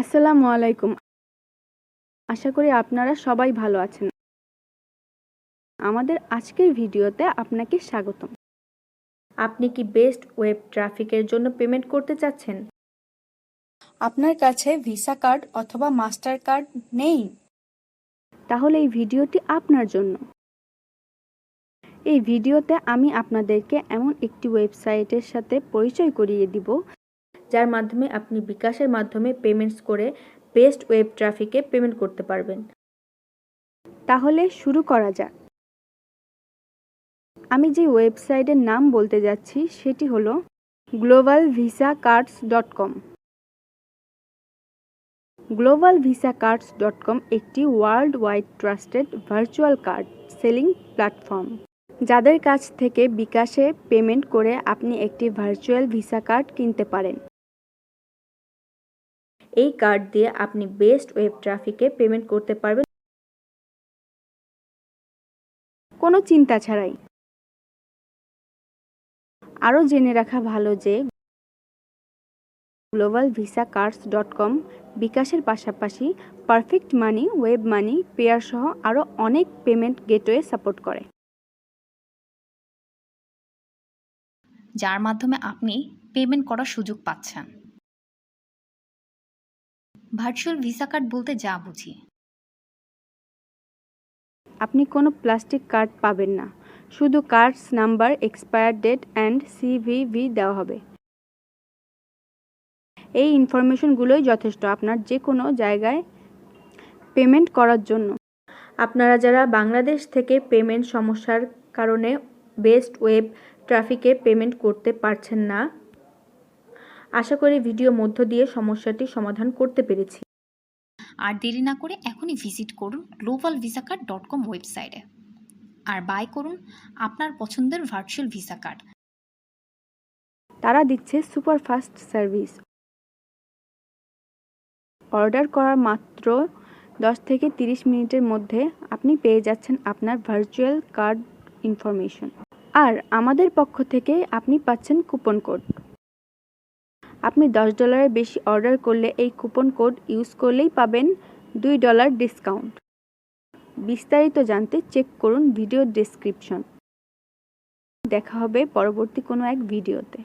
আসসালামু আলাইকুম। আশা করি আপনারা সবাই ভালো আছেন। আমাদের আজকের ভিডিওতে আপনাকে স্বাগতম। আপনি কি বেস্ট ওয়েব ট্রাফিকের জন্য পেমেন্ট করতে চাচ্ছেন? আপনার কাছে ভিসা কার্ড অথবা মাস্টার কার্ড নেই? তাহলে এই ভিডিওটি আপনার জন্য। এই ভিডিওতে আমি আপনাদেরকে এমন একটি ওয়েবসাইটের সাথে পরিচয় করিয়ে দিব, যার মাধ্যমে আপনি বিকাশের মাধ্যমে পেমেন্টস করে বেস্ট ওয়েব ট্রাফিকে পেমেন্ট করতে পারবেন। তাহলে শুরু করা যাক। আমি যে ওয়েবসাইটের নাম বলতে যাচ্ছি সেটি হলো globalvisacards.com। globalvisacards.com একটি world wide trusted virtual card selling platform. যাদের কাছ থেকে বিকাশে পেমেন্ট করে আপনি একটি ভার্চুয়াল ভিসা কার্ড কিনতে পারেন। এই কার্ড দিয়ে আপনি বেস্ট ওয়েব ট্রাফিকে পেমেন্ট করতে পারবেন কোনো চিন্তা ছাড়াই। আরও জেনে রাখা ভালো যে globalvisacards.com বিকাশের পাশাপাশি পারফেক্ট মানি, ওয়েব মানি, পেয়ার সহ আরও অনেক পেমেন্ট গেটওয়ে সাপোর্ট করে, যার মাধ্যমে আপনি পেমেন্ট করার সুযোগ পাচ্ছেন। ভার্চুয়াল ভিসা কার্ড বলতে যা বুঝি, আপনি কোনো প্লাস্টিক কার্ড পাবেন না, শুধু cards number, expire date and CVV দেওয়া হবে। এই ইনফরমেশনগুলোই যথেষ্ট আপনার যে কোনো জায়গায় পেমেন্ট করার জন্য। আপনারা যারা বাংলাদেশ থেকে পেমেন্ট সমস্যার কারণে বেস্ট ওয়েব ট্রাফিকে পেমেন্ট করতে পারছেন না, আশা করি ভিডিও মধ্য দিয়ে সমস্যাটি সমাধান করতে পেরেছি। আর দেরি না করে এখনই ভিজিট করুন globalvisaCard.com ওয়েবসাইটে আর বাই করুন আপনার পছন্দের ভার্চুয়াল ভিসা কার্ড। তারা দিচ্ছে সুপার ফাস্ট সার্ভিস। অর্ডার করার মাত্র 10 থেকে 30 মিনিটের মধ্যে আপনি পেয়ে যাচ্ছেন আপনার ভার্চুয়াল কার্ড ইনফরমেশন। আর আমাদের পক্ষ থেকে আপনি পাচ্ছেন কুপন কোড। আপনি $10 বেশি অর্ডার করলে এই কুপন কোড ইউজ করলেই পাবেন $2 ডিসকাউন্ট। বিস্তারিত জানতে চেক করুন ভিডিও ডেসক্রিপশন। দেখা হবে পরবর্তী কোনো এক ভিডিওতে।